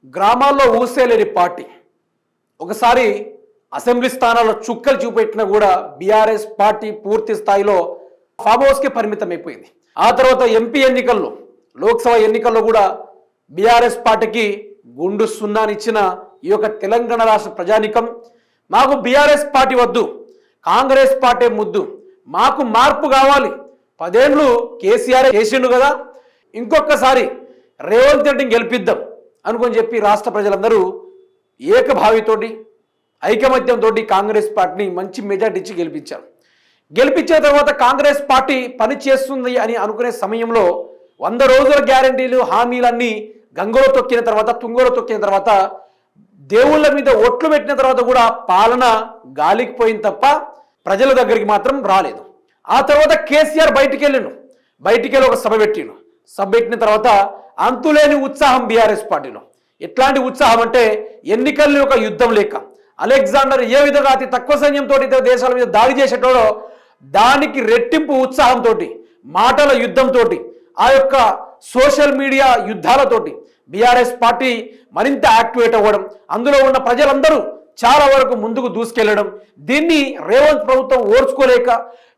గ్రామాల్లో ఊసేలేని పార్టీ ఒకసారి అసెంబ్లీ స్థానాల్లో చుక్కలు చూపెట్టినా కూడా బీఆర్ఎస్ పార్టీ పూర్తి స్థాయిలో ఫామ్ హౌస్కి పరిమితం అయిపోయింది. ఆ తర్వాత ఎంపీ ఎన్నికల్లో, లోక్సభ ఎన్నికల్లో కూడా బీఆర్ఎస్ పార్టీకి గుండు సున్నానిచ్చిన ఈ యొక్క తెలంగాణ రాష్ట్ర ప్రజానికం మాకు బీఆర్ఎస్ పార్టీ వద్దు, కాంగ్రెస్ పార్టీ ముద్దు, మాకు మార్పు కావాలి, 10 ఏళ్ళు కేసీఆర్ చేసిండు కదా, ఇంకొకసారి రేవంత్ రెడ్డిని గెలిపిద్దాం అనుకొని చెప్పి రాష్ట్ర ప్రజలందరూ ఏకభావితోటి ఐకమత్యంతో కాంగ్రెస్ పార్టీని మంచి మెజార్టీ ఇచ్చి గెలిపించారు. గెలిపించిన తర్వాత కాంగ్రెస్ పార్టీ పని చేస్తుంది అని అనుకునే సమయంలో 100 రోజుల గ్యారంటీలు హామీలన్నీ గంగలో తొక్కిన తర్వాత, తుంగలో తొక్కిన తర్వాత, దేవుళ్ళ మీద ఒట్లు పెట్టిన తర్వాత కూడా పాలన గాలికి పోయింది తప్ప ప్రజల దగ్గరికి మాత్రం రాలేదు. ఆ తర్వాత కేసీఆర్ బయటికి వెళ్ళి ఒక సభ పెట్టిన తర్వాత అంతులేని ఉత్సాహం బీఆర్ఎస్ పార్టీలో. ఎట్లాంటి ఉత్సాహం అంటే ఎన్నికల్ని ఒక యుద్ధం లేక అలెగ్జాండర్ ఏ విధంగా అతి తక్కువ సైన్యంతో ఇతర దేశాల మీద దాడి చేసేటోడో దానికి రెట్టింపు ఉత్సాహంతో, మాటల యుద్ధంతో, ఆ యొక్క సోషల్ మీడియా యుద్ధాలతోటి బీఆర్ఎస్ పార్టీ మరింత యాక్టివేట్ అవ్వడం, అందులో ఉన్న ప్రజలందరూ చాలా వరకు ముందుకు దూసుకెళ్లడం, దీన్ని రేవంత్ ప్రభుత్వం ఓర్చుకోలేక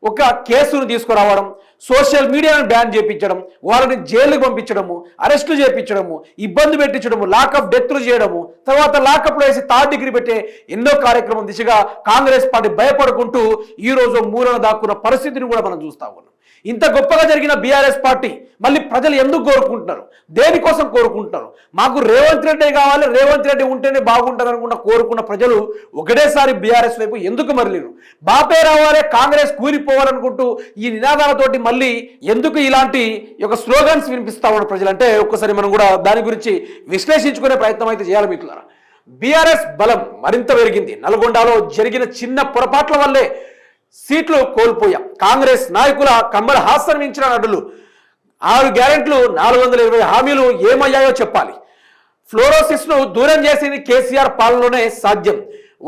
ఒక కేసును తీసుకురావడం, సోషల్ మీడియాను బ్యాన్ చేయించడం, వాళ్ళని జైలుకు పంపించడము, అరెస్టులు చేయించడము, ఇబ్బంది పెట్టించడము, లాకప్ డెత్లు చేయడము, తర్వాత లాకప్లో వేసి 3rd డిగ్రీ పెట్టే ఎన్నో కార్యక్రమం దిశగా కాంగ్రెస్ పార్టీ భయపడుకుంటూ ఈరోజు మూలన దాక్కున్న పరిస్థితిని కూడా మనం చూస్తా ఉన్నాం. ఇంత గొప్పగా జరిగిన బీఆర్ఎస్ పార్టీ మళ్ళీ ప్రజలు ఎందుకు కోరుకుంటున్నారు, దేనికోసం కోరుకుంటున్నారు? మాకు రేవంత్ రెడ్డి కావాలి, రేవంత్ రెడ్డి ఉంటేనే బాగుంటుంది అనుకున్న కోరుకున్న ప్రజలు ఒకటేసారి బీఆర్ఎస్ వైపు ఎందుకు మరలేరు? బాపే రావాలే, కాంగ్రెస్ కూలిపోవాలనుకుంటూ ఈ నినాదాలతోటి మళ్ళీ ఎందుకు ఇలాంటి ఒక స్లోగన్స్ వినిపిస్తా ఉన్న ప్రజలంటే ఒక్కసారి మనం కూడా దాని గురించి విశ్లేషించుకునే ప్రయత్నం అయితే చేయాలి మిత్రులారా. బీఆర్ఎస్ బలం మరింత పెరిగింది. నల్గొండలో జరిగిన చిన్న పొరపాట్ల వల్లే సీట్లు కోల్పోయాం. కాంగ్రెస్ నాయకుల కమల్ హాసన్ మించిన నటులు 6 గ్యారెంట్లు 420 హామీలు ఏమయ్యాయో చెప్పాలి. ఫ్లోరోసిస్ను దూరం చేసింది కేసీఆర్ పాలనలోనే సాధ్యం.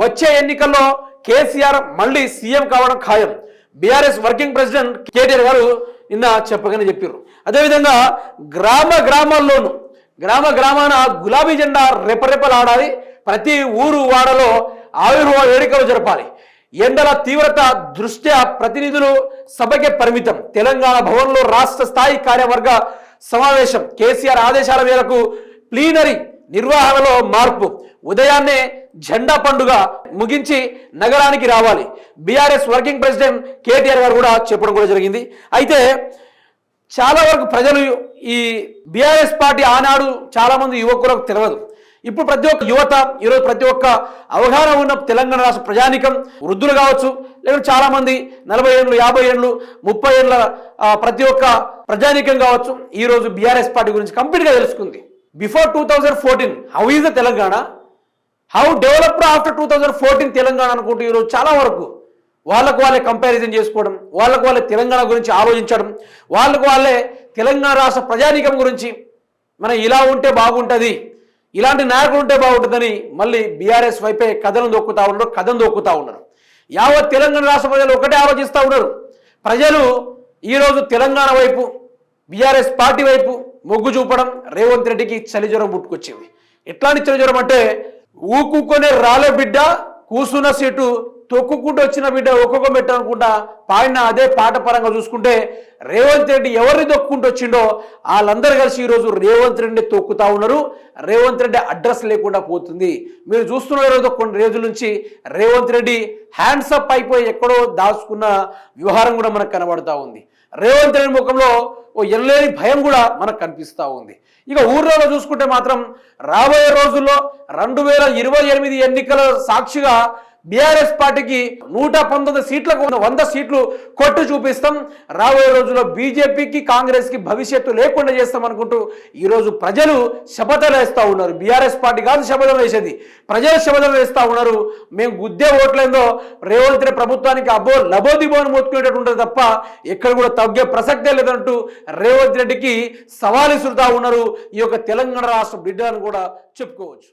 వచ్చే ఎన్నికల్లో కేసీఆర్ మళ్ళీ సీఎం కావడం ఖాయం. బీఆర్ఎస్ వర్కింగ్ ప్రెసిడెంట్ కేటీఆర్ గారు నిన్న చెప్పగానే చెప్పారు. అదేవిధంగా గ్రామాన గులాబీ జెండా రెపరెపలాడాలి. ప్రతి ఊరు వాడలో ఆవిర్భావ వేడుకలు జరపాలి. ఎండల తీవ్రత దృష్ట్యా ప్రతినిధులు సభకే పరిమితం. తెలంగాణ భవన్లో రాష్ట్ర స్థాయి కార్యవర్గ సమావేశం. కేసీఆర్ ఆదేశాల మేరకు ప్లీనరీ నిర్వహణలో మార్పు. ఉదయాన్నే జెండా పండుగ ముగించి నగరానికి రావాలి. బీఆర్ఎస్ వర్కింగ్ ప్రెసిడెంట్ కేటీఆర్ గారు కూడా చెప్పడం కూడా జరిగింది. అయితే చాలా వరకు ప్రజలు ఈ బీఆర్ఎస్ పార్టీ ఆనాడు చాలా మంది యువకులకు తెలియదు. ఇప్పుడు ప్రతి ఒక్క యువత, ఈరోజు ప్రతి ఒక్క అవగాహన ఉన్న తెలంగాణ రాష్ట్ర ప్రజానికం, వృద్ధులు కావచ్చు, లేదా చాలా మంది 40 ఏళ్ళు, 50 ఏళ్ళు, 30 ఏళ్ళ ప్రతి ఒక్క ప్రజానికం కావచ్చు, ఈరోజు బీఆర్ఎస్ పార్టీ గురించి కంప్లీట్గా తెలుసుకుంది. Before 2014 how is the Telangana, how developed after 2014 Telangana అనుకుంటూ ఈరోజు చాలా వరకు వాళ్ళకు వాళ్ళే కంపారిజన్ చేసుకోవడం, వాళ్ళకు వాళ్ళే తెలంగాణ గురించి ఆలోచించడం, వాళ్ళకు వాళ్ళే తెలంగాణ రాష్ట్ర ప్రజానికం గురించి మనం ఇలా ఉంటే బాగుంటుంది, ఇలాంటి నాయకులు ఉంటే బాగుంటుందని మళ్ళీ బీఆర్ఎస్ వైపే కథం దొక్కుతా ఉన్నారు. యావత్ తెలంగాణ రాష్ట్ర ప్రజలు ఒకటే ఆలోచిస్తూ ఉన్నారు. ప్రజలు ఈరోజు తెలంగాణ వైపు, బీఆర్ఎస్ పార్టీ వైపు మొగ్గు చూపడం. రేవంత్ రెడ్డికి చలి జ్వరం పుట్టుకొచ్చింది. ఎట్లాంటి చలి జ్వరం అంటే ఊకుకొనే రాలే బిడ్డ, కూసున్న సీటు తొక్కుకుంటూ వచ్చిన బిడ్డ ఒక్కొక్క మెట్టు అనుకుంటా పాడిన అదే పాట పరంగా చూసుకుంటే రేవంత్ రెడ్డి ఎవరిని తొక్కుంటూ వచ్చిండో వాళ్ళందరూ కలిసి ఈరోజు రేవంత్ రెడ్డిని తొక్కుతా ఉన్నారు. రేవంత్ రెడ్డి అడ్రస్ లేకుండా పోతుంది. మీరు చూస్తున్న కొన్ని రోజుల నుంచి రేవంత్ రెడ్డి హ్యాండ్సప్ అయిపోయి ఎక్కడో దాచుకున్న వ్యవహారం కూడా మనకు కనబడతా ఉంది. రేవంత్ రెడ్డి ముఖంలో ఓ ఎనలేని భయం కూడా మనకు కనిపిస్తూ ఉంది. ఇక ఊర్లలో చూసుకుంటే మాత్రం రాబోయే రోజుల్లో 2028 ఎన్నికల సాక్షిగా బీఆర్ఎస్ పార్టీకి 119 సీట్లకు 100 సీట్లు కొట్టు చూపిస్తాం. రాబోయే రోజుల్లో బీజేపీకి, కాంగ్రెస్కి భవిష్యత్తు లేకుండా చేస్తాం అనుకుంటూ ఈరోజు ప్రజలు శపథాలు వేస్తూ ఉన్నారు. బీఆర్ఎస్ పార్టీ కాదు శపథం వేసేది, ప్రజలు శపథం వేస్తూ ఉన్నారు. మేము గుద్దే ఓట్లేందో రేవంత్ రెడ్డి ప్రభుత్వానికి లబోదిబోని మోతుకునేటట్టు ఉంటుంది తప్ప ఎక్కడ కూడా తగ్గే ప్రసక్తే లేదంటూ రేవంత్ రెడ్డికి సవాలు ఇసురుతా ఉన్నారు ఈ యొక్క తెలంగాణ రాష్ట్ర బిడ్డలను కూడా చెప్పుకోవచ్చు.